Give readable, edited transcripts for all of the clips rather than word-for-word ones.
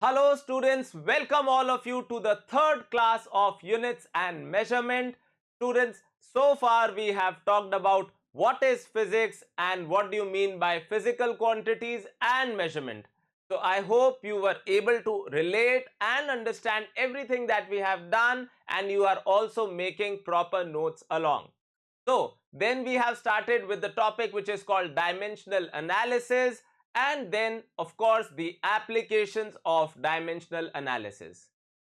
Hello students, welcome all of you to the third class of units and measurement. Students, so far we have talked about what is physics and what do you mean by physical quantities and measurement. So I hope you were able to relate and understand everything that we have done and you are also making proper notes along. So then we have started with the topic which is called dimensional analysis and then of course the applications of dimensional analysis.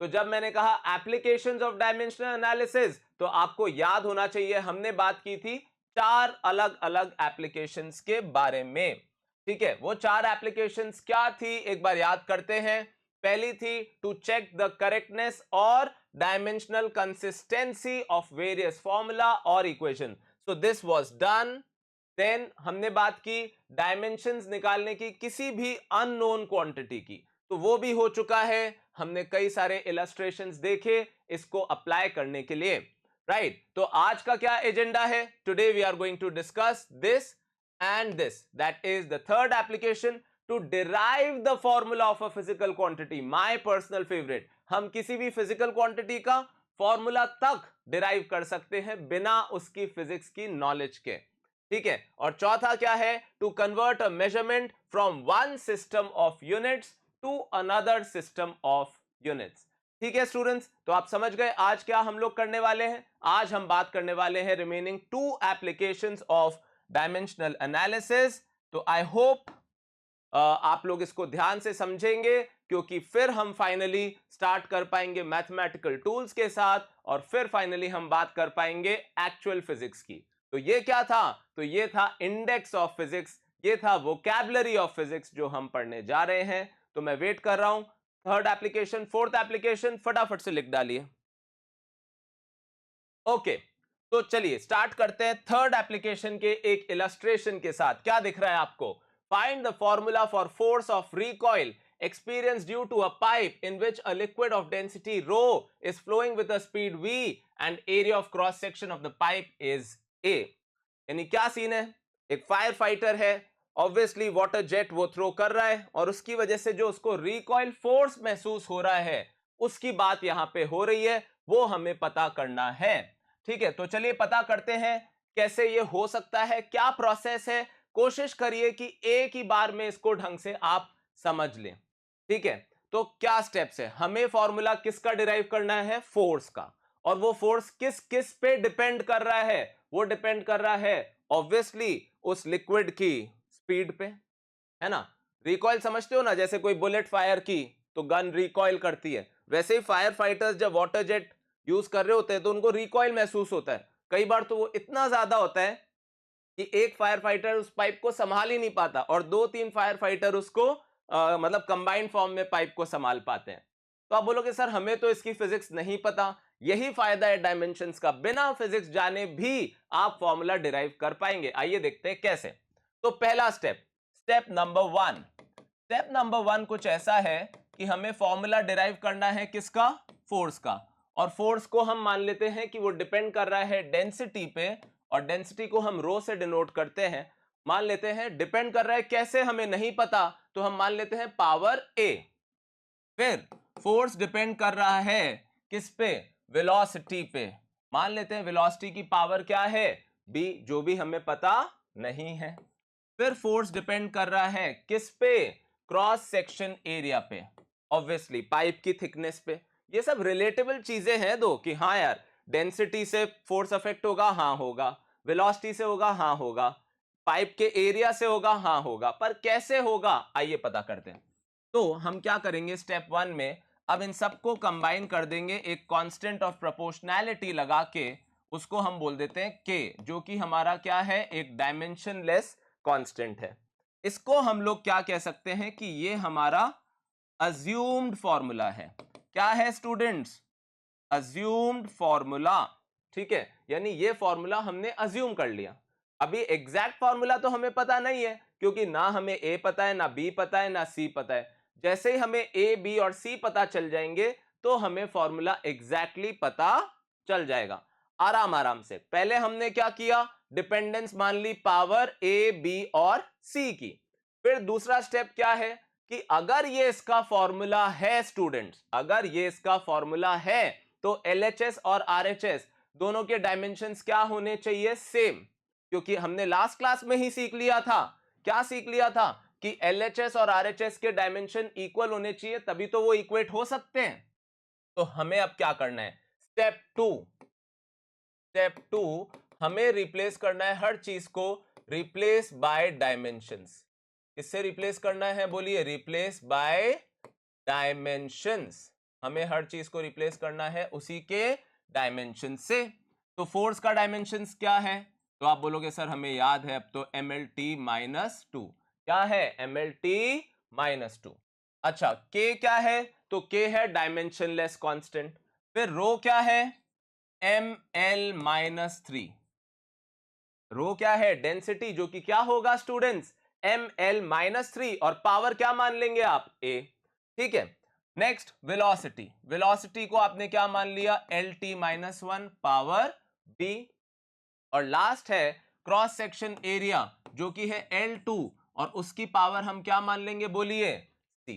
तो जब मैंने कहा applications of dimensional analysis तो आपको याद होना चाहिए हमने बात की थी चार अलग अलग applications के बारे में. ठीक है, वो चार applications क्या थी एक बार याद करते हैं. पहली थी टू चेक द करेक्टनेस और dimensional consistency of various formula और equation. So this was done. Then हमने बात की डायमेंशंस निकालने की किसी भी अननोन क्वांटिटी की, तो वो भी हो चुका है. हमने कई सारे इलस्ट्रेशंस देखे इसको अप्लाई करने के लिए. राइट, तो आज का क्या एजेंडा है? Today we are going to discuss this and this, that is the third application to derive the formula of a physical quantity. My personal favorite, हम किसी भी physical quantity का formula तक derive कर सकते हैं बिना उसकी physics की knowledge के. ठीक है, और चौथा क्या है? To convert a measurement from one system of units to another system of units. ठीक है स्टूडेंट्स, तो आप समझ गए आज क्या हम लोग करने वाले हैं. आज हम बात करने वाले हैं remaining to applications of dimensional analysis. तो आई होप आप लोग इसको ध्यान से समझेंगे क्योंकि फिर हम फाइनली स्टार्ट कर पाएंगे मैथमेटिकल टूल्स के साथ और फिर फाइनली हम बात कर पाएंगे एक्चुअल फिजिक्स की. तो ये क्या था? तो ये था इंडेक्स ऑफ फिजिक्स, ये था वोकैबुलरी ऑफ फिजिक्स जो हम पढ़ने जा रहे हैं. तो मैं वेट कर रहा हूं. थर्ड एप्लीकेशन, फोर्थ एप्लीकेशन फटाफट से लिख डालिए. ओके, तो चलिए स्टार्ट करते हैं थर्ड एप्लीकेशन के एक इलस्ट्रेशन के साथ. क्या दिख रहा है आपको? Find the formula for force of recoil experienced due to a pipe in which a liquid of density rho is flowing with a speed v and area of cross section of the pipe is a. यानी क्या scene है? एक fire fighter है, obviously water jet वो throw कर रहा है और उसकी वजह से जो उसको रिकॉइल फोर्स महसूस हो रहा है उसकी बात यहां पे हो रही है, वो हमें पता करना है. ठीक है, तो चलिए पता करते हैं कैसे ये हो सकता है, क्या प्रोसेस है. कोशिश करिए कि एक ही बार में इसको ढंग से आप समझ लें. ठीक है, तो क्या स्टेप्स है? हमें फॉर्मूला किसका डिराइव करना है? फोर्स का. और वो फोर्स किस किस पे डिपेंड कर रहा है? वो डिपेंड कर रहा है ऑब्वियसली उस लिक्विड की स्पीड पे, है ना. रिकॉइल समझते हो ना, जैसे कोई बुलेट फायर की तो गन रिकॉइल करती है, वैसे ही फायर फाइटर्स जब वाटर जेट यूज कर रहे होते हैं तो उनको रिकॉइल महसूस होता है. कई बार तो वो इतना ज्यादा होता है कि एक फायर फाइटर उस पाइप को संभाल ही नहीं पाता और दो तीन फायर फाइटर उसको मतलब कंबाइंड फॉर्म में पाइप को संभाल पाते हैं. तो आप बोलोगे सर हमें तो इसकी फिजिक्स नहीं पता. यही फायदा है डायमेंशंस का, बिना फिजिक्स जाने भी आप फॉर्मूला डिराइव कर पाएंगे. आइए देखते हैं कैसे. तो पहला स्टेप, स्टेप नंबर वन कुछ ऐसा है कि हमें फॉर्मूला डिराइव करना है किसका? फोर्स का. और फोर्स को हम मान लेते हैं कि वो डिपेंड कर रहा है डेंसिटी पे, और डेंसिटी को हम रो से डिनोट करते हैं. मान लेते हैं डिपेंड कर रहा है, कैसे हमें नहीं पता, तो हम मान लेते हैं पावर ए. फिर फोर्स डिपेंड कर रहा है किस पे? वेलोसिटी पे. मान लेते हैं वेलोसिटी की पावर क्या है? बी, जो भी हमें पता नहीं है. फिर फोर्स डिपेंड कर रहा है किस पे? क्रॉस सेक्शन एरिया पे, ऑब्वियसली पाइप की थिकनेस पे. ये सब रिलेटेबल चीजें हैं दो कि हाँ यार डेंसिटी से फोर्स अफेक्ट होगा, हाँ होगा. वेलोसिटी से होगा, हाँ होगा. पाइप के एरिया से होगा, हाँ होगा. पर कैसे होगा आइए पता करते हैं. तो हम क्या करेंगे स्टेप वन में, अब इन सबको कंबाइन कर देंगे एक कांस्टेंट ऑफ प्रोपोर्शनैलिटी लगा के. उसको हम बोल देते हैं के, जो कि हमारा क्या है? एक डायमेंशनलेस कांस्टेंट है. इसको हम लोग क्या कह सकते हैं कि ये हमारा अज्यूम्ड फॉर्मूला है. क्या है स्टूडेंट्स? Assumed formula. ठीक है, यानी ये फॉर्मूला हमने अज्यूम कर लिया. अभी एग्जैक्ट फॉर्मूला तो हमें पता नहीं है क्योंकि ना हमें ए पता है, ना बी पता है, ना सी पता है. जैसे ही हमें ए, बी और सी पता चल जाएंगे तो हमें फॉर्मूला एग्जैक्टली पता चल जाएगा आराम आराम से. पहले हमने क्या किया? डिपेंडेंस मान ली पावर ए, बी और सी की. फिर दूसरा स्टेप क्या है? कि अगर ये इसका फॉर्मूला है स्टूडेंट्स, अगर ये इसका फॉर्मूला है, तो LHS और RHS दोनों के डायमेंशंस क्या होने चाहिए? सेम। क्योंकि हमने लास्ट क्लास में ही सीख लिया था, क्या सीख लिया था? कि LHS और RHS के डायमेंशन इक्वल होने चाहिए, तभी तो वो इक्वेट हो सकते हैं। तो हमें अब क्या करना है? स्टेप टू, हमें रिप्लेस करना है हर चीज को, रिप्लेस बाय डायमेंशंस। किससे रिप्लेस करना है? बोलिए, रिप्लेस बाय डायमेंशंस। हमें हर चीज को रिप्लेस करना है उसी के डायमेंशन से। तो फोर्स का डायमेंशंस क्या है? तो आप बोलोगे सर हमें याद है अब तो, MLT-2। क्या है? MLT-2। अच्छा, K क्या है? तो K है डायमेंशनलेस कांस्टेंट। फिर रो क्या है? ML-3। रो क्या है? डेंसिटी, जो कि क्या होगा स्टूडेंट्स? ML-3। और पावर क्या मान लेंगे आप? A। ठीक है। नेक्स्ट वेलोसिटी, वेलोसिटी को आपने क्या मान लिया? LT-1 power B। और लास्ट है क्रॉस सेक्शन एरिया, जो कि है L2, और उसकी पावर हम क्या मान लेंगे? बोलिए, C।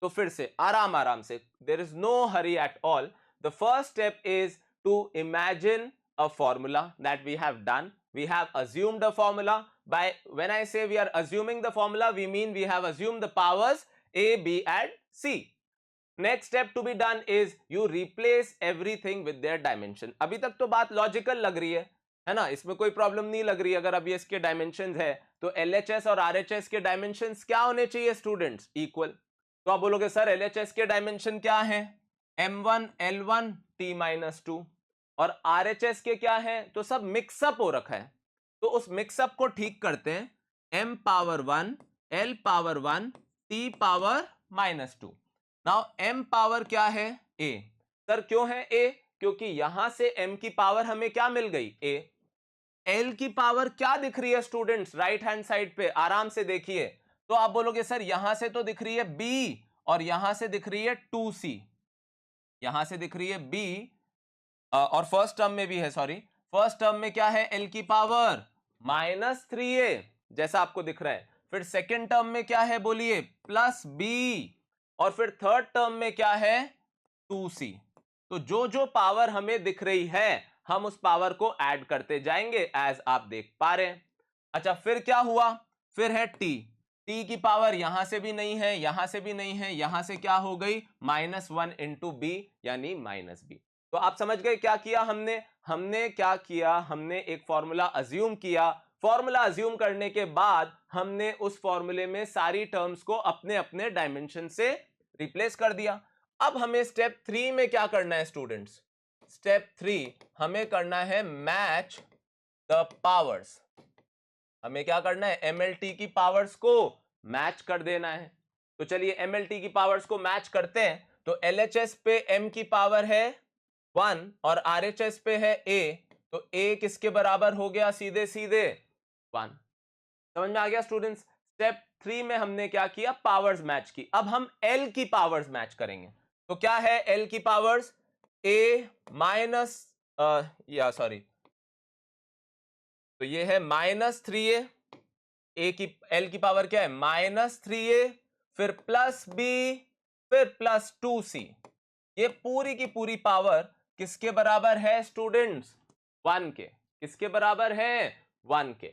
तो फिर से आराम आराम से, there is no hurry at all. The first step is to imagine a formula that we have done. We have assumed a formula. By when I say we are assuming the formula, we mean we have assumed the powers A, B and C. Next step to be done is you replace everything with their dimension. अभी तक तो बात logical लग रही है ना? इसमें कोई प्रॉब्लम नहीं लग रही। अगर अभी इसके डायमेंशंस है, तो LHS और RHS के डायमेंशंस क्या होने चाहिए स्टूडेंट्स? इक्वल। तो आप बोलोगे सर LHS के डायमेंशन क्या है? M1 L1 T-2। और RHS के क्या है? तो सब मिक्सअप हो रखा है, तो उस मिक्सअप को ठीक करते हैं। M power 1 L power 1 T power -2। Now M power क्या है? A। सर क्यों है A? क्योंकि यहां से M की पावर हमें क्या मिल गई? A। L की पावर क्या दिख रही है स्टूडेंट्स? राइट हैंड साइड पे आराम से देखिए। तो आप बोलोगे सर यहां से तो दिख रही है B, और यहां से दिख रही है 2C। यहां से दिख रही है B, और फर्स्ट टर्म में भी है, सॉरी, फर्स्ट टर्म में क्या है? L की पावर -3A, जैसा आपको दिख रहा है। फिर सेकेंड टर्म में क्या है? बोलिए, +B। और फिर थर्ड टर्म में क्या है? 2C। तो जो जो पावर हमें दिख रही है, हम उस पावर को ऐड करते जाएंगे, एज आप देख पा रहे हैं। अच्छा, फिर क्या हुआ? फिर है T। T की पावर यहां से भी नहीं है, यहां से भी नहीं है, यहां से क्या हो गई? -1 इंटू B, यानी -B। तो आप समझ गए क्या किया हमने? हमने क्या किया? हमने एक फॉर्मूला अज्यूम किया। फॉर्मूला अज्यूम करने के बाद हमने उस फॉर्मूले में सारी टर्म्स को अपने अपने डायमेंशन से रिप्लेस कर दिया। अब हमें स्टेप 3 में क्या करना है स्टूडेंट्स? स्टेप 3 हमें करना है मैच द पावर्स। हमें क्या करना है? MLT की पावर्स को मैच कर देना है। तो चलिए MLT की पावर्स को मैच करते हैं। तो LHS पे M की पावर है 1 और RHS पे है A, तो A किसके बराबर हो गया? सीधे सीधे 1। समझ में आ गया स्टूडेंट्स? स्टेप 3 में हमने क्या किया? पावर्स मैच की। अब हम L की पावर्स मैच करेंगे। तो क्या है L की पावर्स? A माइनस, या सॉरी, तो ये है -3A। ए की L की पावर क्या है? -3A, फिर +B, फिर +2C। ये पूरी की पूरी पावर किसके बराबर है स्टूडेंट्स? 1 के। किसके बराबर है? 1 के।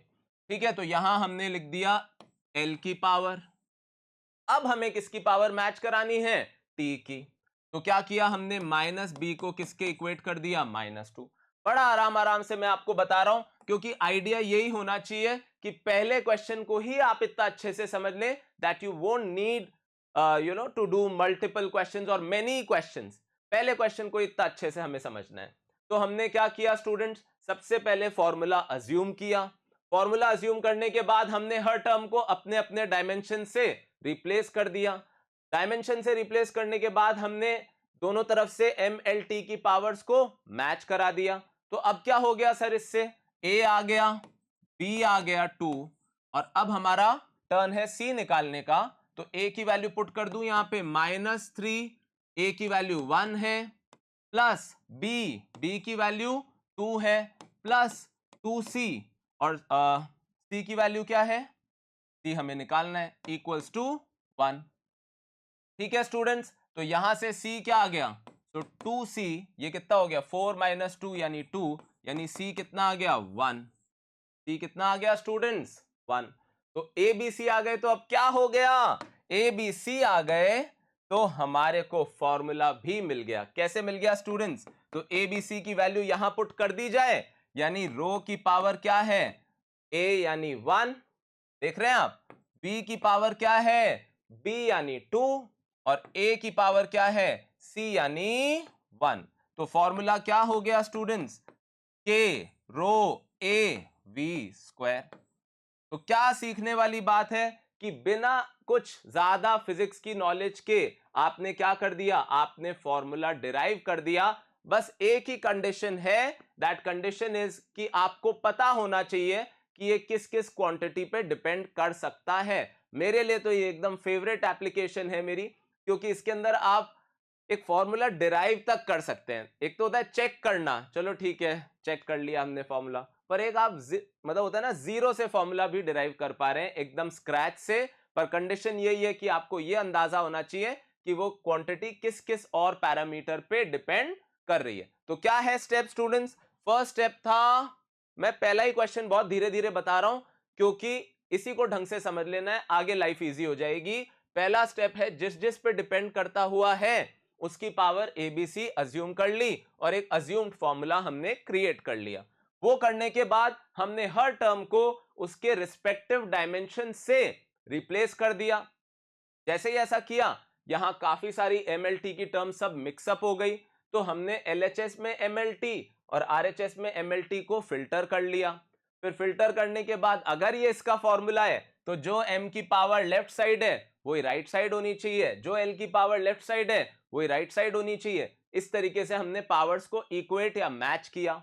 ठीक है, तो यहां हमने लिख दिया L की पावर। अब हमें किसकी पावर मैच करानी है? T की। तो क्या किया हमने? -B को किसके इक्वेट कर दिया? -2। बड़ा आराम आराम से मैं आपको बता रहा हूं, क्योंकि आइडिया यही होना चाहिए कि पहले क्वेश्चन को ही आप इतना अच्छे से समझ लें that you won't need to do multiple questions और मेनी क्वेश्चंस। पहले क्वेश्चन को इतना अच्छे से हमें समझना है। तो हमने क्या किया स्टूडेंट्स? सबसे पहले फॉर्मूला अज्यूम किया। फॉर्मूला अज्यूम करने के बाद हमने हर टर्म को अपने अपने डायमेंशन से रिप्लेस कर दिया। डायमेंशन से रिप्लेस करने के बाद हमने दोनों तरफ से MLT की पावर्स को मैच करा दिया। तो अब क्या हो गया सर? इससे A आ गया, B आ गया 2, और अब हमारा टर्न है C निकालने का। तो A की वैल्यू पुट कर दूं यहां पे -3, A की वैल्यू 1 है, प्लस B की वैल्यू 2 है, प्लस 2C, और C की वैल्यू क्या है? C हमें निकालना है, इक्वल्स टू 1। ठीक है स्टूडेंट्स, तो यहां से c क्या आ गया, तो 2c, ये कितना हो गया 4 माइनस 2 यानी 2, यानी c कितना आ गया 1, c कितना आ गया स्टूडेंट्स 1। तो ए बी सी आ गए, तो अब क्या हो गया, ए बी सी आ गए तो हमारे को फॉर्मूला भी मिल गया। कैसे मिल गया स्टूडेंट्स, तो ए बी सी की वैल्यू यहां पुट कर दी जाए, यानी रो की पावर क्या है a यानी 1, देख रहे हैं आप, b की पावर क्या है b यानी 2, और a की पावर क्या है c यानी 1। तो फॉर्मूला क्या हो गया students, k rho a v square. तो क्या सीखने वाली बात है कि बिना कुछ ज्यादा फिजिक्स की नॉलेज के आपने क्या कर दिया, आपने फॉर्मूला डिराइव कर दिया। बस एक ही कंडीशन है, दैट कंडीशन इज कि आपको पता होना चाहिए कि ये किस किस क्वांटिटी पे डिपेंड कर सकता है। मेरे लिए तो ये एकदम फेवरेट एप्लीकेशन है मेरी, क्योंकि इसके अंदर आप एक फॉर्मूला डिराइव तक कर सकते हैं। एक तो होता है चेक करना, चलो ठीक है चेक कर लिया हमने फॉर्मूला, पर एक आप मतलब होता है ना जीरो से फॉर्मूला भी डिराइव कर पा रहे हैं एकदम स्क्रैच से। पर कंडीशन यही है कि आपको ये अंदाजा होना चाहिए कि वो क्वांटिटी किस किस और पैरामीटर पे डिपेंड कर रही है। तो क्या है स्टेप स्टूडेंट्स, फर्स्ट स्टेप था, मैं पहला ही क्वेश्चन बहुत धीरे धीरे बता रहा हूं क्योंकि इसी को ढंग से समझ लेना है, आगे लाइफ इजी हो जाएगी। पहला स्टेप है जिस जिस पे डिपेंड करता हुआ है उसकी पावर एबीसी अज्यूम कर ली और एक अज्यूम्ड फॉर्मूला हमने क्रिएट कर लिया। वो करने के बाद हमने हर टर्म को उसके रिस्पेक्टिव डायमेंशन से रिप्लेस कर दिया। जैसे ही ऐसा किया, यहां काफी सारी एमएलटी की टर्म सब मिक्सअप हो गई, तो हमने एलएचएस में एमएलटी और आरएचएस में एमएलटी को फिल्टर कर लिया। फिर फिल्टर करने के बाद अगर ये इसका फॉर्मूला है तो जो एम की पावर लेफ्ट साइड है वही राइट साइड होनी चाहिए, जो एल की पावर लेफ्ट साइड है वही राइट साइड होनी चाहिए। इस तरीके से हमने पावर्स को इक्वेट या मैच किया।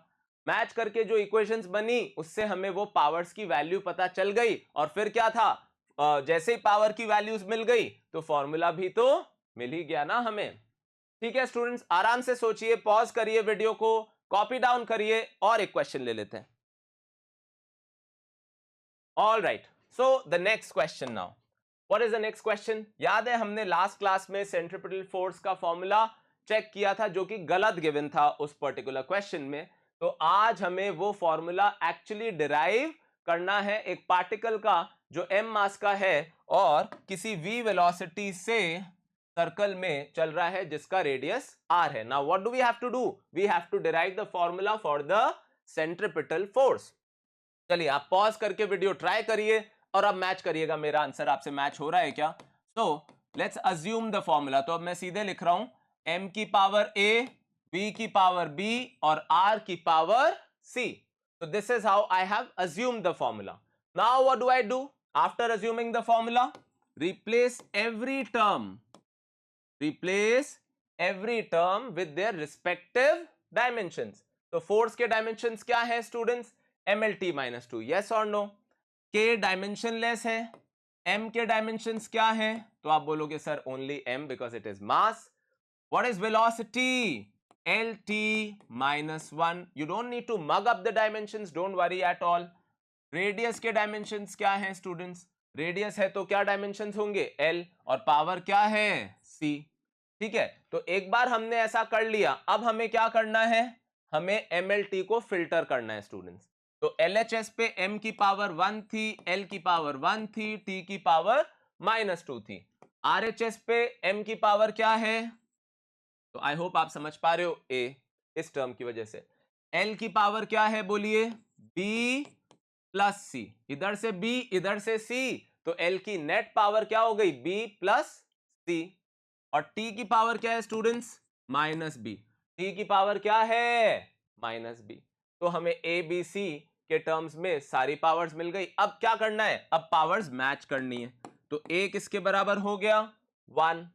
मैच करके जो इक्वेशंस बनी उससे हमें वो पावर्स की वैल्यू पता चल गई, और फिर क्या था, जैसे ही पावर की वैल्यूज मिल गई तो फॉर्मूला भी तो मिल ही गया ना हमें। ठीक है स्टूडेंट्स, आराम से सोचिए, पॉज करिए वीडियो को, कॉपी डाउन करिए और एक क्वेश्चन ले लेते हैं। All right, so the next question now, what is the next question. याद है हमने लास्ट क्लास में सेंट्रीपिटल फोर्स का फॉर्मूला चेक किया था जो कि गलत गिवन था उस पर्टिकुलर क्वेश्चन में। तो आज हमें वो फॉर्मूला एक्चुअली डिराइव करना है एक पार्टिकल का जो m मास का है और किसी v वेलोसिटी से सर्कल में चल रहा है जिसका रेडियस r है। Now what do we have to do, we have to derive the formula for the centripetal force. चलिए आप पॉज करके वीडियो ट्राई करिए और अब मैच करिएगा, मेरा आंसर आपसे मैच हो रहा है क्या। So let's assume the formula. तो अब मैं सीधे लिख रहा हूं m की पावर a, v की पावर b और r की power c। So this is how I have assumed the formula. Now what do I do after assuming the formula? Replace every term with their respective dimensions. तो force के dimensions क्या है students, mlt minus 2, yes और no. k dimensionless है, m के dimensions क्या है, तो आप बोलोगे sir only m because it is mass. What is velocity, lt minus 1, you don't need to mug up the dimensions, don't worry at all. Radius के dimensions क्या हैं स्टूडेंट्स, रेडियस है तो क्या डायमेंशंस होंगे l, और पावर क्या है c। ठीक है, तो एक बार हमने ऐसा कर लिया, अब हमें क्या करना है, हमें mlt को फिल्टर करना है स्टूडेंट्स। तो LHS पे m की पावर 1 थी, l की पावर 1 थी, t की पावर -2 थी। RHS पे m की पावर क्या है, तो आई होप आप समझ पा रहे हो, a, इस टर्म की वजह से। l की पावर क्या है बोलिए, b प्लस c, इधर से b इधर से c, तो l की नेट पावर क्या हो गई, b प्लस c। और t की पावर क्या है स्टूडेंट्स, -b, t की पावर क्या है -b। तो हमें a b c के टर्म्स में सारी पावर्स मिल गई। अब क्या करना है, अब पावर्स मैच करनी है। तो a किसके बराबर हो गया 1,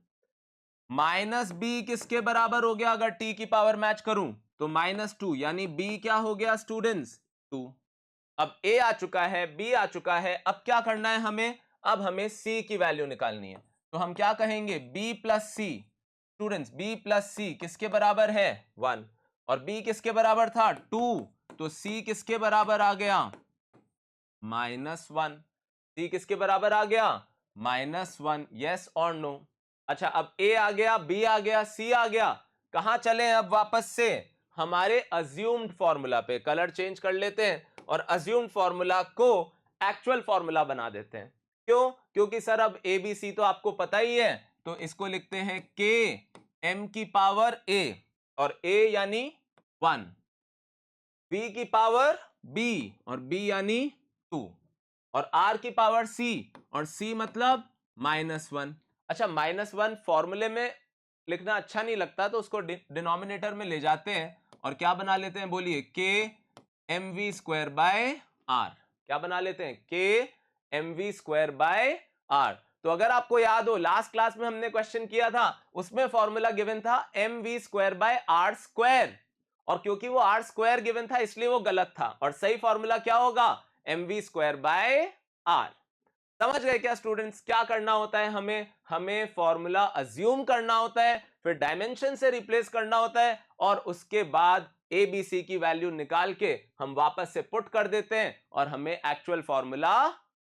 -b किसके बराबर हो गया अगर t की पावर मैच करूं, तो -2, यानी b क्या हो गया स्टूडेंट्स 2। अब a आ चुका है, b आ चुका है, अब क्या करना है हमें, अब हमें c की वैल्यू निकालनी है। तो हम क्या कहेंगे, b प्लस सी, स्टूडेंट्स b प्लस सी किसके बराबर है 1, और b किसके बराबर था 2, तो c किसके बराबर आ गया -1, c किसके बराबर आ गया -1, यस और नो। अच्छा, अब ए आ गया, बी आ गया, सी आ गया, कहां चले अब वापस से हमारे अज्यूम्ड फॉर्मूला पे। कलर चेंज कर लेते हैं और अज्यूम्ड फॉर्मूला को एक्चुअल फॉर्मूला बना देते हैं। क्यों? क्योंकि सर अब ए बी सी तो आपको पता ही है, तो इसको लिखते हैं के एम की पावर ए, और ए यानी 1, बी की पावर बी और बी यानी 2, और आर की पावर सी और सी मतलब -1। अच्छा, -1 फॉर्मूले में लिखना अच्छा नहीं लगता, तो उसको डिनोमिनेटर में ले जाते हैं और क्या बना लेते हैं, बोलिए, K M V square by R. क्या बना लेते हैं? K M V square by R. तो अगर आपको याद हो, लास्ट क्लास में हमने क्वेश्चन किया था, उसमें फॉर्मूला गिवन था M V square by R square, और क्योंकि वो आर स्क्वायर गिवन था इसलिए वो गलत था, और सही फॉर्मूला क्या होगा? M V square by R. समझ गए क्या स्टूडेंट्स? क्या करना होता है हमें फॉर्मूला अज्यूम करना होता है, फिर डायमेंशन से रिप्लेस करना होता है, और उसके बाद ए बी सी की वैल्यू निकाल के हम वापस से पुट कर देते हैं और हमें एक्चुअल फॉर्मूला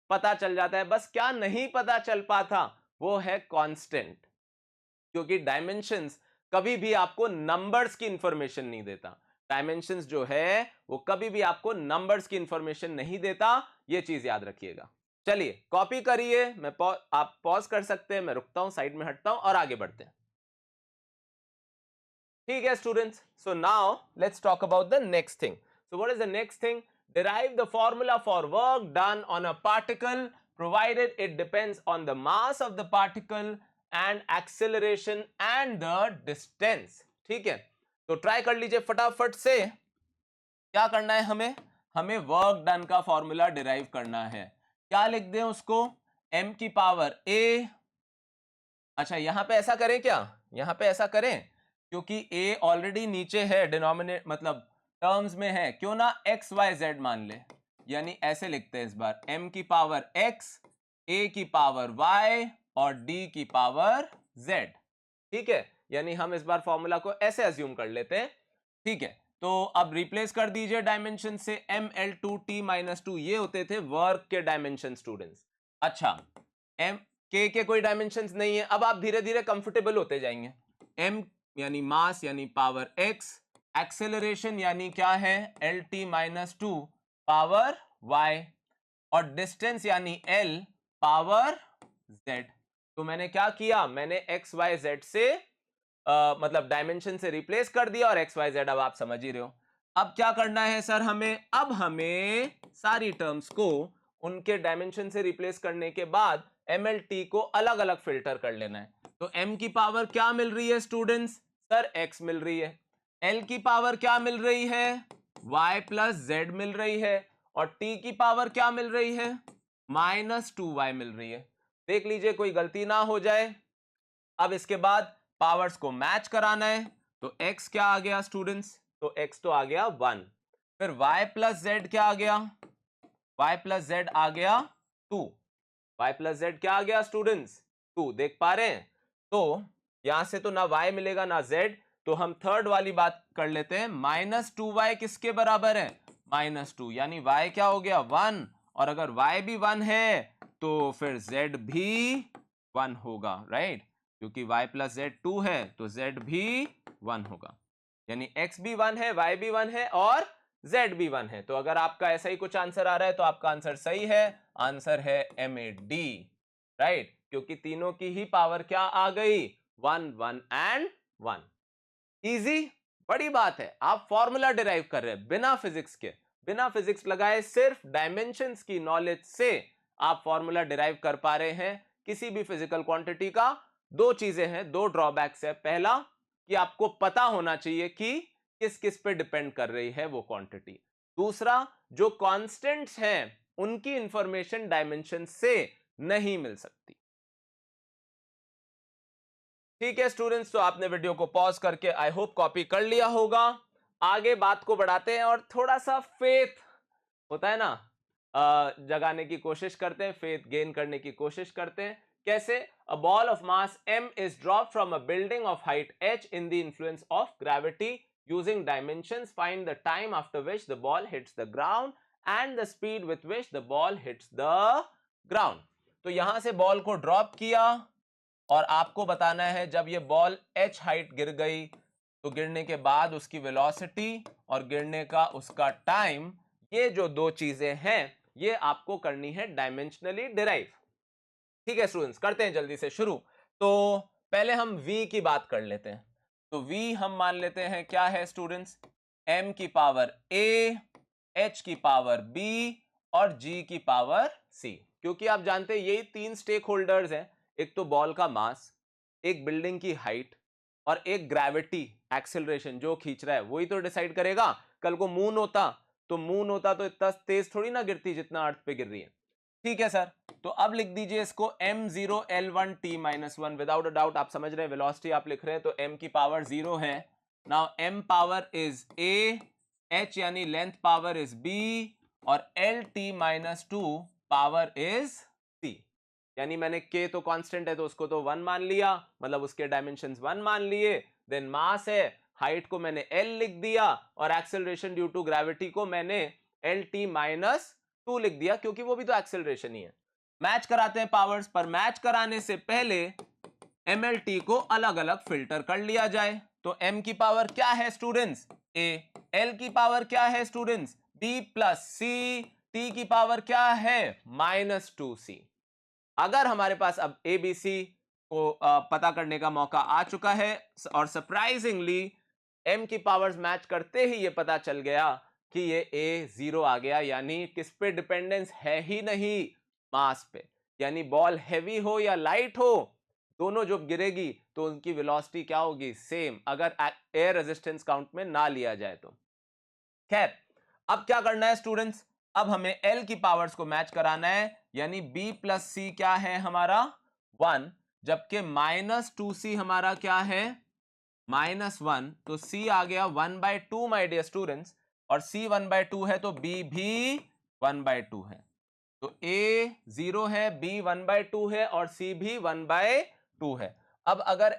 पता चल जाता है। बस क्या नहीं पता चल पाता, वो है कांस्टेंट, क्योंकि डायमेंशंस कभी भी आपको नंबर्स की इंफॉर्मेशन नहीं देता। डायमेंशंस जो है वो कभी भी आपको नंबर्स की इंफॉर्मेशन नहीं देता, ये चीज याद रखिएगा। चलिए कॉपी करिए, आप पॉज कर सकते हैं, मैं रुकता हूं, साइड में हटता हूं और आगे बढ़ते हैं। ठीक है students, so now let's talk about the next thing. So what is the next thing? Derive the formula for work done on a particle provided it depends on the mass of the particle and acceleration and the distance। ठीक है, तो try कर लीजिए फटाफट से। क्या करना है हमें वर्क डन का फॉर्मूला डिराइव करना है। क्या लिख दें उसको? m की पावर a। अच्छा, यहां पे ऐसा करें क्या? यहां पे ऐसा करें, क्योंकि a ऑलरेडी नीचे है, डिनोमिनेट मतलब टर्म्स में है, क्यों ना x y z मान ले, यानी ऐसे लिखते हैं इस बार m की पावर x, a की पावर y और d की पावर z। ठीक है, यानी हम इस बार फॉर्मूला को ऐसे अज्यूम कर लेते हैं। ठीक है, तो अब रिप्लेस कर दीजिए डायमेंशन से, ml2t-2, ये होते थे वर्क के डायमेंशन स्टूडेंट्स। अच्छा, m के कोई डायमेंशंस नहीं है, अब आप धीरे धीरे कंफर्टेबल होते जाएंगे। m यानी मास यानी पावर x, एक्सेलरेशन यानी क्या है? lt-2 पावर y, और डिस्टेंस यानी l पावर z। तो मैंने क्या किया? मैंने x y z से मतलब डायमेंशन से रिप्लेस कर दिया, और एक्स वाई जेड अब आप समझ ही रहे हो। अब क्या करना है सर हमें? अब हमें सारी टर्म्स को उनके डायमेंशन से रिप्लेस करने के बाद MLT को अलग अलग फिल्टर कर लेना है। तो m की पावर क्या मिल रही है स्टूडेंट्स? सर x मिल रही है। l की पावर क्या मिल रही है? y प्लस z मिल रही है। और t की पावर क्या मिल रही है? -2y मिल रही है। देख लीजिए कोई गलती ना हो जाए। अब इसके बाद पावर्स को मैच कराना है, तो x क्या आ गया स्टूडेंट्स? तो x तो आ गया 1। फिर y प्लस जेड क्या आ गया? y प्लस जेड आ गया 2। y प्लस जेड क्या आ गया स्टूडेंट्स? 2। देख पा रहे हैं? तो यहां से तो ना y मिलेगा ना z, तो हम थर्ड वाली बात कर लेते हैं। -2y किसके बराबर है? -2, यानी y क्या हो गया? 1। और अगर y भी 1 है तो फिर z भी 1 होगा, राइट? क्योंकि y प्लस जेड 2 है तो z भी 1 होगा, यानी x भी 1 है, y भी 1 है और z भी 1 है। तो अगर आपका ऐसा ही कुछ आंसर आ रहा है तो आपका आंसर सही है। आंसर है MAD, राइट? क्योंकि तीनों की ही पावर क्या आ गई? 1 1 एंड 1। इजी, बड़ी बात है। आप फॉर्मूला डिराइव कर रहे हैं बिना फिजिक्स के, बिना फिजिक्स लगाए, सिर्फ डायमेंशंस की नॉलेज से आप फॉर्मूला डिराइव कर पा रहे हैं किसी भी फिजिकल क्वांटिटी का। दो चीजें हैं, दो ड्रॉबैक्स है। पहला कि आपको पता होना चाहिए कि किस किस पे डिपेंड कर रही है वो क्वांटिटी। दूसरा, जो कांस्टेंट्स हैं उनकी इंफॉर्मेशन डायमेंशन से नहीं मिल सकती। ठीक है स्टूडेंट्स, तो आपने वीडियो को पॉज करके आई होप कॉपी कर लिया होगा। आगे बात को बढ़ाते हैं और थोड़ा सा फेथ होता है ना, जगाने की कोशिश करते हैं, फेथ गेन करने की कोशिश करते हैं। कैसे? A ball of mass m is drop from a building of height h in the influence of gravity using dimensions. Find the time after which the ball hits the ground and the speed with which the ball hits the ground. तो यहां से ball को drop किया और आपको बताना है जब ये बॉल h हाइट गिर गई तो गिरने के बाद उसकी वेलोसिटी और गिरने का उसका टाइम, ये जो दो चीजें हैं ये आपको करनी है डायमेंशनली डिराइव। ठीक है स्टूडेंट्स, करते हैं जल्दी से शुरू। तो पहले हम v की बात कर लेते हैं। तो v हम मान लेते हैं क्या है स्टूडेंट्स, m की पावर a, h की पावर b और g की पावर c। क्योंकि आप जानते हैं यही तीन स्टेक होल्डर्स हैं, एक तो बॉल का मास, एक बिल्डिंग की हाइट और एक ग्रेविटी एक्सेलरेशन जो खींच रहा है वही तो डिसाइड करेगा। कल को मून होता तो इतना तेज थोड़ी ना गिरती जितना अर्थ पे गिर रही है। ठीक है सर, तो अब लिख दीजिए इसको m0l1t-1 विदाउट अ डाउट आप समझ रहे हैं, वेलोसिटी आप लिख रहे हैं तो m की पावर 0 है। Now m power is a, h यानी लेंथ पावर इज b और lt-2 पावर इज c। यानी मैंने k तो कांस्टेंट है तो उसको तो 1 मान लिया, मतलब उसके डायमेंशंस 1 मान लिए। देन मास है, हाइट को मैंने l लिख दिया और एक्सेलरेशन ड्यू टू ग्रेविटी को मैंने lt-2 लिख दिया क्योंकि वो भी तो एक्सेलरेशन ही है। मैच कराते हैं पावर्स, पर मैच कराने से पहले mlt को अलग अलग फिल्टर कर लिया जाए। तो m की पावर क्या है स्टूडेंट्स, a, l की पावर क्या है students, b plus c, t की पावर क्या है -2c। अगर हमारे पास अब abc को पता करने का मौका आ चुका है और सरप्राइजिंगली m की पावर्स मैच करते ही ये पता चल गया कि ये a 0 आ गया, यानी किस पे डिपेंडेंस है ही नहीं, मास पे। यानी बॉल हैवी हो या लाइट हो, दोनों जब गिरेगी तो उनकी वेलोसिटी क्या होगी, सेम, अगर एयर रेजिस्टेंस काउंट में ना लिया जाए तो। खैर, अब क्या करना है स्टूडेंट्स, अब हमें L की पावर्स को मैच कराना है, यानी B प्लस C क्या है हमारा 1, जबकि -2C हमारा क्या है -1, तो C आ गया 1/2 माय डियर स्टूडेंट्स, और C 1/2 है तो B भी 1/2 है। तो A 0 है, B 1/2 है और C भी 1/2 है। अब अगर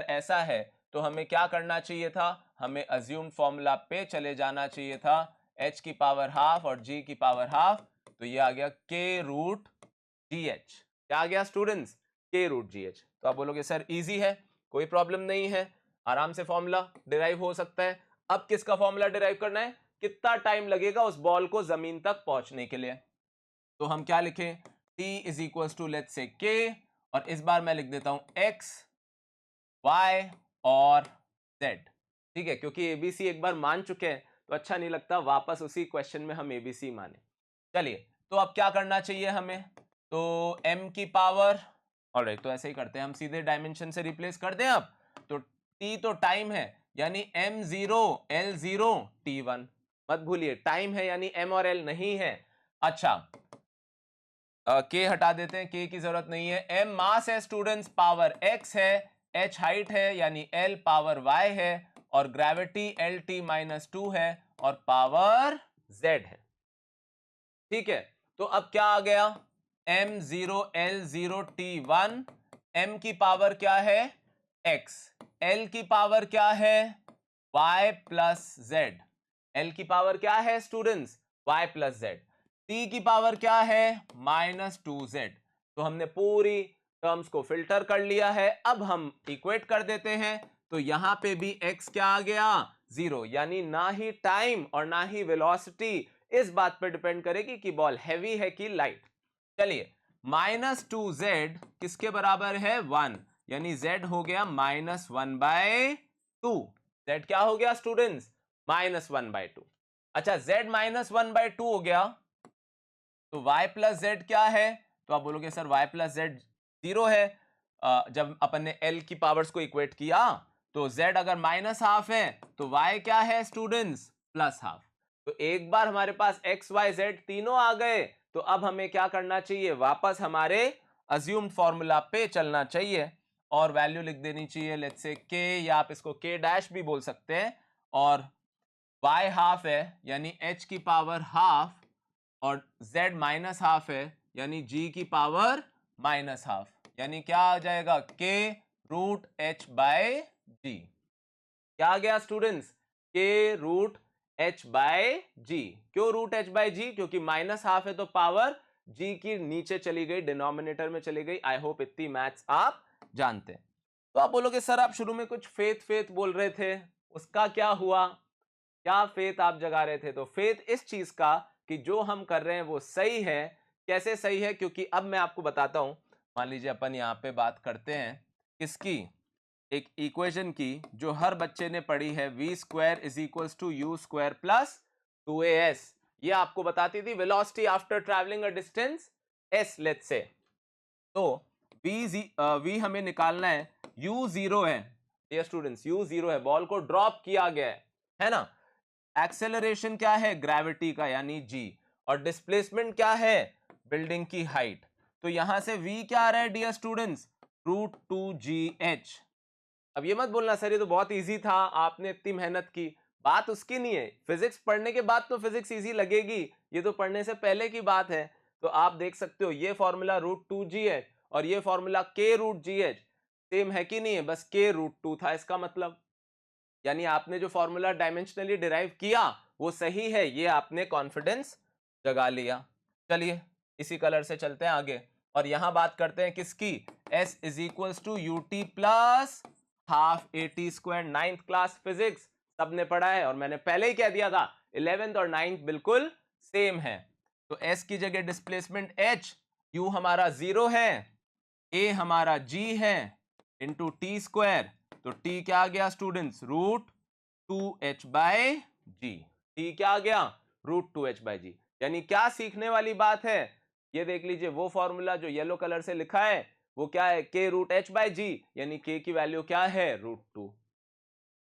ऐसा है तो हमें क्या करना चाहिए था, हमें अज्यूम्ड फॉर्मूला पे चले जाना चाहिए था, h की पावर हाफ और g की पावर हाफ, तो ये आ गया k रूट जी एच। क्या आ गया students, k root G H. तो आप बोलोगे सर इजी है, कोई प्रॉब्लम नहीं है, आराम से फॉर्मूला डिराइव हो सकता है। अब किसका फॉर्मूला डिराइव करना है, कितना टाइम लगेगा उस बॉल को जमीन तक पहुंचने के लिए। तो हम क्या लिखें, t is equal to let's say k, और इस बार मैं लिख देता हूं x, y और z। ठीक है, क्योंकि एबीसी एक बार मान चुके हैं तो अच्छा नहीं लगता वापस उसी क्वेश्चन में हम एबीसी माने। चलिए, तो अब क्या करना चाहिए हमें, तो m की पावर, ऑलराइट तो ऐसे ही करते हैं, हम सीधे डायमेंशन से रिप्लेस कर दें। अब तो t तो टाइम है, यानी m0 l0 t1, मत भूलिए टाइम है यानी m और l नहीं है। अच्छा, k हटा देते हैं, k की जरूरत नहीं है। m मास है स्टूडेंट्स, पावर x है, h हाइट है यानी l पावर y है, और ग्रेविटी lt-2 है और पावर z है। ठीक है, तो अब क्या आ गया, m0 l0 t1, m की पावर क्या है x, l की पावर क्या है y प्लस z, l की पावर क्या है students y plus z, t की पावर क्या है -2z। तो हमने पूरी टर्म्स को फिल्टर कर लिया है। अब हम इक्वेट कर देते हैं, तो यहां पे भी x क्या आ गया 0, यानी ना ही टाइम और ना ही वेलोसिटी इस बात पर डिपेंड करेगी कि बॉल हैवी है कि लाइट। चलिए, -2z किसके बराबर है 1, यानी z हो गया -1/2। z क्या हो गया स्टूडेंट्स -1/2। अच्छा, z -1/2 हो गया तो y प्लस जेड क्या है, तो आप बोलोगे सर y प्लस जेड 0 है। जब अपन ने l की पावर्स को इक्वेट किया तो z अगर -हाफ है तो y क्या है स्टूडेंट्स +हाफ। तो एक बार हमारे पास x y z तीनों आ गए, तो अब हमें क्या करना चाहिए, वापस हमारे अज्यूम्ड फॉर्मूला पे चलना चाहिए और वैल्यू लिख देनी चाहिए, लेट्स से k, या आप इसको k डैश भी बोल सकते हैं, और y हाफ है यानी h की पावर हाफ, और z माइनस हाफ है यानी g की पावर -हाफ, यानी क्या आ जाएगा k root h by g. क्या आ गया students, k root h by g. क्यों रूट h बाय जी, क्योंकि -हाफ है तो पावर जी की नीचे चली गई, डिनोमिनेटर में चली गई। आई होप इतनी मैथ्स आप जानते हैं। तो आप बोलोगे सर आप शुरू में कुछ फेथ फेथ बोल रहे थे, उसका क्या हुआ? क्या फेथ आप जगा रहे थे? तो फेथ इस चीज का कि जो हम कर रहे हैं वो सही है। कैसे सही है? क्योंकि अब मैं आपको बताता हूं। मान लीजिए अपन यहां पे बात करते हैं किसकी, एक इक्वेशन की जो हर बच्चे ने पढ़ी है, V square is equals to U square plus 2as। ये आपको बताती थी velocity after travelling a distance s, let's say. तो v हमें निकालना है, u जीरो है डियर स्टूडेंट्स, u जीरो है, बॉल को ड्रॉप किया गया है ना। एक्सेलरेशन क्या है? ग्रेविटी का यानी g, और डिस्प्लेसमेंट क्या है? बिल्डिंग की हाइट। तो यहां से v क्या आ रहा है डियर स्टूडेंट्स? √2gh। अब ये मत बोलना सर ये तो बहुत इजी था, आपने इतनी मेहनत की। बात उसकी नहीं है, फिजिक्स पढ़ने के बाद तो फिजिक्स इजी लगेगी, ये तो पढ़ने से पहले की बात है। तो आप देख सकते हो ये फॉर्मूला √2gh और ये फॉर्मूला k√gh सेम है कि नहीं है? बस k√2 था इसका मतलब, यानी आपने जो फॉर्मूला डायमेंशनली डिराइव किया वो सही है, ये आपने कॉन्फिडेंस जगा लिया। चलिए इसी कलर से चलते हैं आगे, और यहां बात करते हैं किसकी? s is equals to ut plus half at²। Ninth class physics सबने पढ़ा है, और मैंने पहले ही कह दिया था 11th और 9th बिल्कुल सेम है। तो s की जगह डिस्प्लेसमेंट h, u हमारा 0 है, a हमारा g है, इंटू t²। तो t क्या आ गया स्टूडेंट्स? √2h/g। t क्या आ गया? √2h/g। यानी क्या सीखने वाली बात है? ये देख लीजिए, वो फॉर्मूला जो येलो कलर से लिखा है वो क्या है? k√h/g, यानी k की वैल्यू क्या है? √2।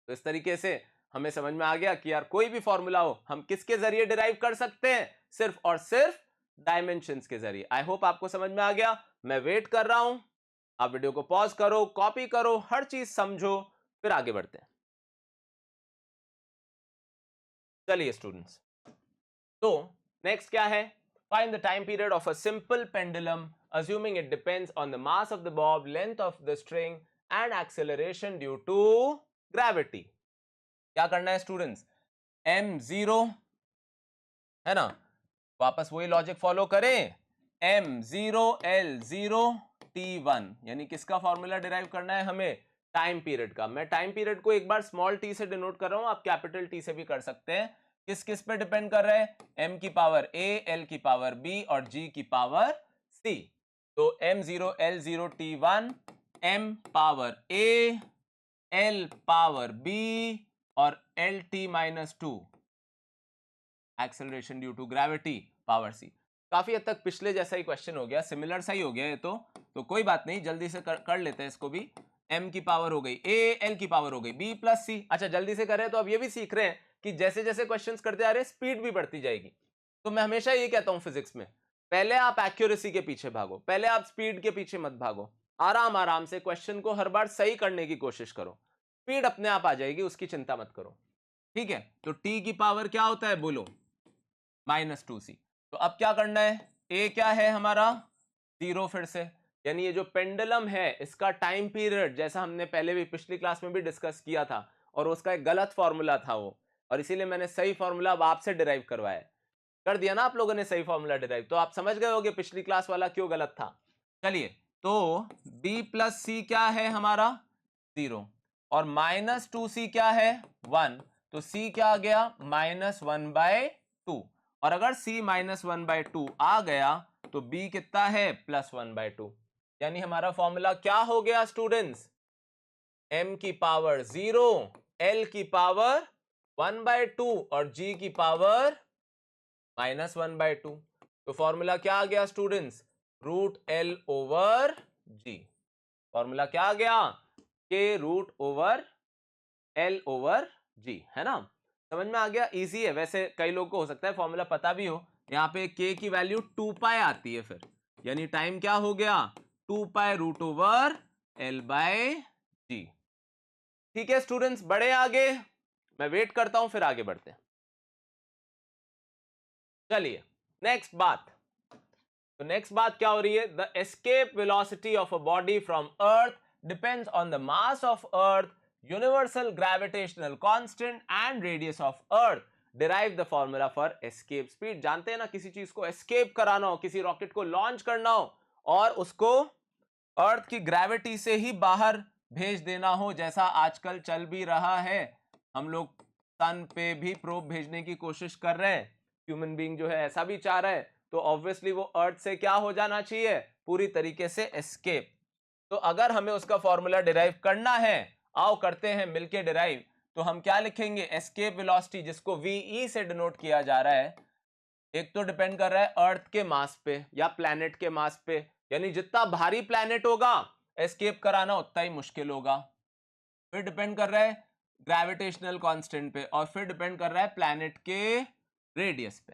तो इस तरीके से हमें समझ में आ गया कि यार कोई भी फॉर्मूला हो हम किसके जरिए डिराइव कर सकते हैं? सिर्फ और सिर्फ डायमेंशंस के जरिए। आई होप आपको समझ में आ गया। मैं वेट कर रहा हूं, आप वीडियो को पॉज करो, कॉपी करो, हर चीज समझो, फिर आगे बढ़ते हैं। चलिए स्टूडेंट्स, तो नेक्स्ट क्या है? Find the time period of a simple pendulum assuming it depends on the mass of the bob, length of the string and acceleration due to gravity। क्या करना है स्टूडेंट्स? m0 है ना, वापस वही लॉजिक फॉलो करें, m0 l0 t1, यानी किसका फॉर्मूला डिराइव करना है हमें? टाइम पीरियड का। मैं टाइम पीरियड को एक बार स्मॉल टी से डिनोट कर रहा हूं, आप कैपिटल टी से भी कर सकते हैं। किस किस पे डिपेंड कर रहे हैं? m की पावर a, l की पावर b और g की पावर c। तो m0 l0 t1, m power a, l power b और lt-2 acceleration due to gravity power c। काफी हद तक पिछले जैसा ही क्वेश्चन हो गया, सिमिलर सा ही हो गया ये तो कोई बात नहीं, जल्दी से कर लेते हैं इसको भी। m की पावर हो गई a, l की पावर हो गई b प्लस c। अच्छा जल्दी से करें तो अब ये भी सीख रहे हैं कि जैसे जैसे क्वेश्चंस करते आ रहे हैं स्पीड भी बढ़ती जाएगी। तो मैं हमेशा ये कहता हूं फिजिक्स में, पहले आप एक्यूरेसी के पीछे भागो, पहले आप स्पीड के पीछे मत भागो। आराम आराम से क्वेश्चन को हर बार सही करने की कोशिश करो, स्पीड अपने आप आ जाएगी, उसकी चिंता मत करो। ठीक है, तो t की पावर क्या होता है बोलो? -2c। तो अब क्या करना है? a क्या है हमारा? 0 फिर से, यानी ये जो पेंडुलम है इसका टाइम पीरियड, जैसा हमने पहले भी पिछली क्लास में भी डिस्कस किया था, और उसका एक गलत फॉर्मूला था वो, और इसीलिए मैंने सही फॉर्मूला अब आपसे डिराइव करवाया। कर दिया ना आप लोगों ने सही फॉर्मूला डिराइव, तो आप समझ गए होगे पिछली क्लास वाला क्यों गलत था। चलिए, तो b प्लस सी क्या है हमारा? 0, और -2c क्या है? 1। तो c क्या आ गया? -1/2। और अगर c -1/2 आ गया तो b कितना है? +1/2। यानी हमारा फॉर्मूला क्या हो गया स्टूडेंट्स? m की पावर 0, l की पावर 1/2 और g की पावर -1/2। तो फॉर्मूला क्या आ गया स्टूडेंट्स? √l/g। फॉर्मूला क्या आ गया? k√l/g, है ना। समझ में आ गया? इजी है। वैसे कई लोगों को हो सकता है फॉर्मूला पता भी हो, यहाँ पे k की वैल्यू 2π आती है फिर, यानी टाइम क्या हो गया? 2π√l/g। ठीक है स्टूडेंट्स, बढ़े आगे, मैं वेट करता हूं, फिर आगे बढ़ते हैं। चलिए नेक्स्ट बात, तो नेक्स्ट बात क्या हो रही है? The escape velocity of a body from earth depends on the mass of earth, universal gravitational constant and radius of earth derive the formula for escape speed. जानते हैं ना, किसी चीज को एस्केप कराना हो, किसी रॉकेट को लॉन्च करना हो और उसको अर्थ की ग्रेविटी से ही बाहर भेज देना हो, जैसा आजकल चल भी रहा है, हम लोग सन पे भी प्रोब भेजने की कोशिश कर रहे हैं, ह्यूमन बीइंग जो है ऐसा भी चाह रहा है, तो ऑब्वियसली वो अर्थ से क्या हो जाना चाहिए, पूरी तरीके से एस्केप। तो अगर हमें उसका फॉर्मूला डिराइव करना है, आओ करते हैं मिलके डिराइव। तो हम क्या लिखेंगे, एस्केप वेलोसिटी, जिसको वीई से डिनोट किया जा रहा है, एक तो डिपेंड कर रहा है अर्थ के मास पे या प्लैनेट के मास पे, यानी जितना भारी प्लैनेट होगा एस्केप कराना उतना ही मुश्किल होगा। फिर डिपेंड कर रहा है ग्रेविटेशनल कांस्टेंट पे, और फिर डिपेंड कर रहा है प्लैनेट के रेडियस पे।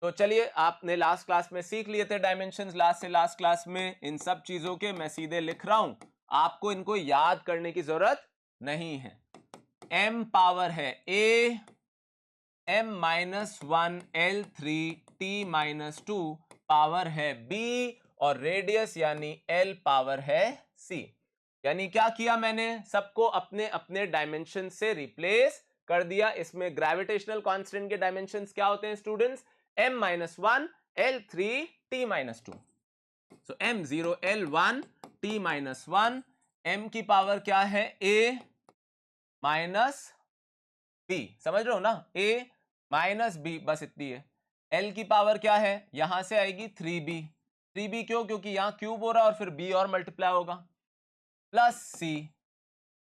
तो चलिए, आपने लास्ट क्लास में सीख लिए थे डायमेंशंस, लास्ट से लास्ट क्लास में इन सब चीजों के मैं सीधे लिख रहा हूं, आपको इनको याद करने की जरूरत नहीं है। m पावर है a, m-1 L3 t-2 power है b, और रेडियस यानी l पावर है c। यानी क्या किया मैंने, सबको अपने अपने डायमेंशन से रिप्लेस कर दिया। इसमें ग्रेविटेशनल कांस्टेंट के डायमेंशंस क्या होते हैं स्टूडेंट्स, m-1 L3 t-2। सो m0 L1 t-1, m की पावर क्या है a माइनस b, समझ रहे हो ना, a माइनस b, बस इतनी है। l की पावर क्या है, यहां से आएगी 3b, 3b क्यों, क्योंकि यहां क्यूब हो रहा है और फिर b और मल्टीप्लाई होगा, प्लस c,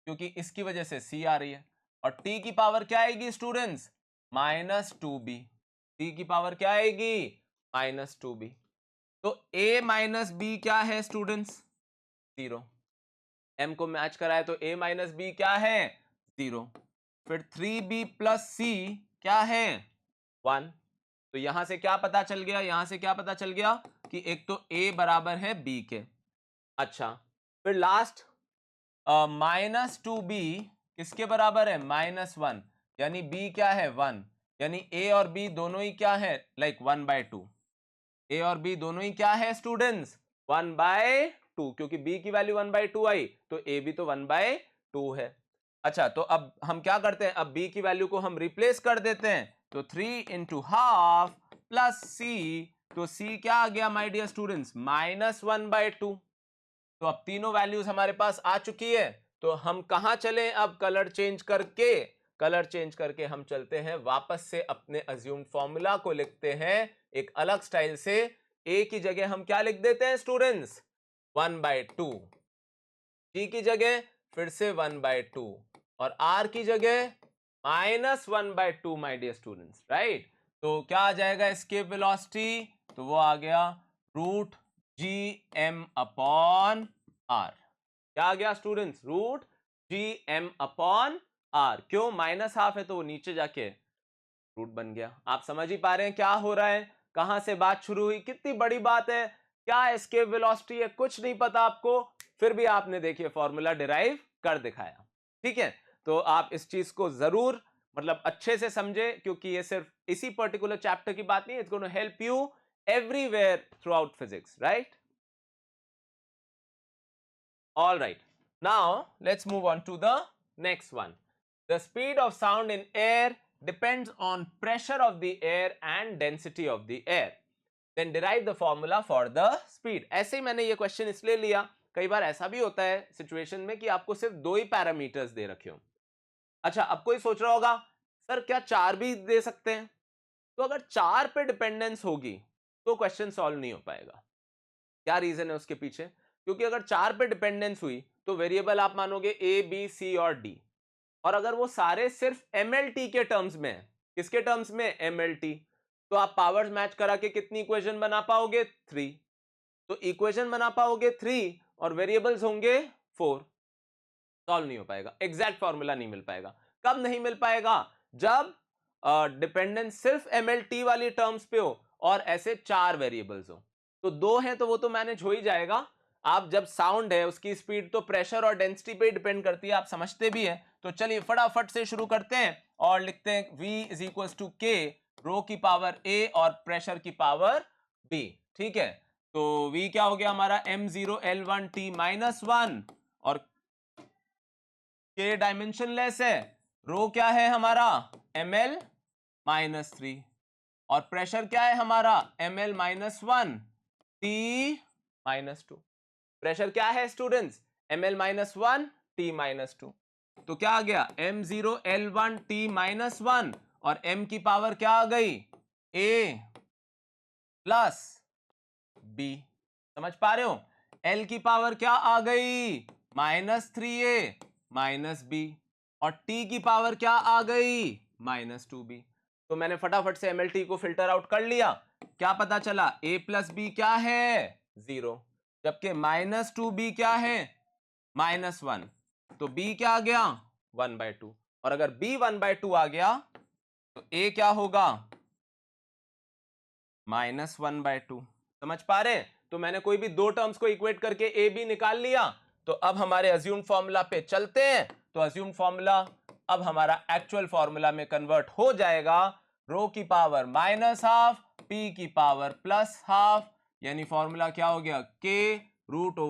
क्योंकि इसकी वजह से c आ रही है, और t की पावर क्या आएगी स्टूडेंट्स, माइनस 2b, t की पावर क्या आएगी, माइनस 2b। तो a माइनस b क्या है स्टूडेंट्स, 0, m को मैच कराए तो a माइनस b क्या है, 0, फिर 3b प्लस c क्या है, 1। तो यहां से क्या पता चल गया, यहां से क्या पता चल गया कि एक तो a बराबर है b के। अच्छा, फिर लास्ट माइनस 2b किसके बराबर है, -1, यानी b क्या है, 1, यानी a और b दोनों ही क्या है, लाइक 1/2, a और b दोनों ही क्या है स्टूडेंट्स, 1/2, क्योंकि b की वैल्यू 1/2 आई तो a भी तो 1/2 है। अच्छा, तो अब हम क्या करते हैं, अब b की वैल्यू को हम रिप्लेस कर देते हैं, तो 3 into हाफ प्लस c, तो c क्या आ गया माय डियर स्टूडेंट्स, -1/2। तो अब तीनों वैल्यूज हमारे पास आ चुकी है, तो हम कहां चलें अब, कलर चेंज करके, कलर चेंज करके हम चलते हैं वापस से अपने अज्यूम्ड फॉर्मूला को लिखते हैं एक अलग स्टाइल से। a की जगह हम क्या लिख देते हैं स्टूडेंट्स, 1/2, t की जगह फिर से 1/2, और r की जगह -1/2 माय डियर स्टूडेंट्स, राइट। तो क्या आ जाएगा एस्केप वेलोसिटी, तो वो आ गया √gm अपॉन r। क्या आ गया स्टूडेंट्स, √gm अपॉन r। क्यों, माइनस हाफ है तो वो नीचे जाके रूट बन गया। आप समझ ही पा रहे हैं क्या हो रहा है, कहां से बात शुरू हुई, कितनी बड़ी बात है, क्या एस्केप वेलोसिटी है, कुछ नहीं पता आपको, फिर भी आपने देखिए फॉर्मूला डिराइव कर दिखाया। ठीक है, तो आप इस चीज को जरूर मतलब अच्छे से समझे, क्योंकि ये सिर्फ इसी पर्टिकुलर चैप्टर की बात नहीं, it's gonna help you everywhere throughout physics, right? All right, now let's move on to the next one. The speed of sound in air depends on pressure of the air and density of the air. Then derive the formula for the speed. ऐसे ही मैंने ये question इसलिए लिया, कई बार ऐसा भी होता है सिचुएशन में कि आपको सिर्फ 2 ही पैरामीटर्स दे रखे हो। अच्छा, अब कोई सोच रहा होगा सर क्या 4 भी दे सकते हैं, तो अगर 4 पे डिपेंडेंस होगी तो क्वेश्चन सॉल्व नहीं हो पाएगा। क्या रीजन है उसके पीछे, क्योंकि अगर 4 पे डिपेंडेंस हुई तो वेरिएबल आप मानोगे ए बी सी और डी, और अगर वो सारे सिर्फ एमएलटी के टर्म्स में है, किसके टर्म्स में, एमएलटी, तो आप पावर्स मैच करा के कितनी इक्वेशन बना पाओगे, 3। तो इक्वेशन बना पाओगे 3 और वेरिएबल्स होंगे 4, सॉल्व नहीं हो पाएगा, एग्जैक्ट फॉर्मूला नहीं मिल पाएगा। कब नहीं मिल पाएगा, जब डिपेंडेंस सिर्फ एमएलटी वाली टर्म्स पे हो और ऐसे 4 वेरिएबल्स हो। तो 2 हैं तो वो तो मैनेज हो ही जाएगा। आप जब साउंड है उसकी स्पीड तो प्रेशर और डेंसिटी पे डिपेंड करती है, आप समझते भी हैं। तो चलिए फटाफट से शुरू करते हैं और लिखते हैं v is equal to k, rho की पावर a और प्रेशर की पावर b। ठीक है, तो v क्या हो गया हमारा, m0 L1 t-1, और k डायमेंशनलेस है, रो क्या है हमारा ml -3 और प्रेशर क्या है हमारा ml -1 T -2। प्रेशर क्या है स्टूडेंट्स ml -1 T -2। तो क्या आ गया m0 L1 T -1 और m की पावर क्या आ गई a प्लस b। समझ पा रहे हो l की पावर क्या आ गई -3a -b और t की पावर क्या आ गई -2b। तो मैंने फटाफट से mlt को फिल्टर आउट कर लिया। क्या पता चला a प्लस b क्या है 0 जबकि -2b क्या है -1 तो b क्या आ गया 1/2 और अगर b 1/2 आ गया तो a क्या होगा -1/2। समझ पा रहे हैं। तो मैंने कोई भी दो टर्म्स को इक्वेट करके a b निकाल लिया। तो अब हमारे अज्यूम्ड फॉर्मूला पे चलते हैं। तो अज्यूम्ड फॉर्मूला अब हमारा एक्चुअल फॉर्मूला में कन्वर्ट हो जाएगा रो की पावर -12 p की पावर +12 यानी फॉर्मूला क्या हो गया k√p/रो।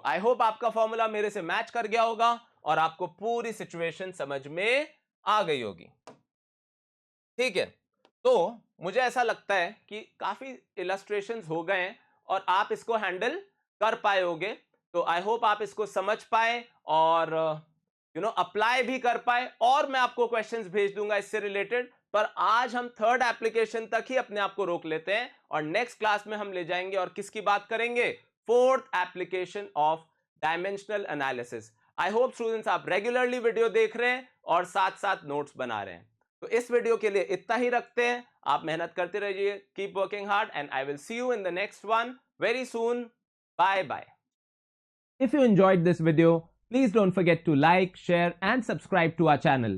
आई होप आपका फॉर्मूला मेरे से मैच कर गया होगा और आपको पूरी सिचुएशन समझ में आ गई होगी। ठीक है, तो मुझे ऐसा लगता है कि काफी इलस्ट्रेशंस हो गए हैं और आप इसको हैंडल कर पाए होगे। तो आई होप आप इसको समझ पाए और अप्लाई भी कर पाए और मैं आपको क्वेश्चंस भेज दूंगा इससे रिलेटेड। पर आज हम थर्ड एप्लीकेशन तक ही अपने आप को रोक लेते हैं और नेक्स्ट क्लास में हम ले जाएंगे और किसकी बात करेंगे fourth application of dimensional analysis. I hope students आप रेगुलरली वीडियो देख रहे हैं और साथ साथ नोट्स बना रहे हैं। तो इस वीडियो के लिए इतना ही रखते हैं। आप मेहनत करते रहिए, keep working hard and I will see you in the next one very soon. Bye bye. If you enjoyed this video, please don't forget to like, share and subscribe to our channel.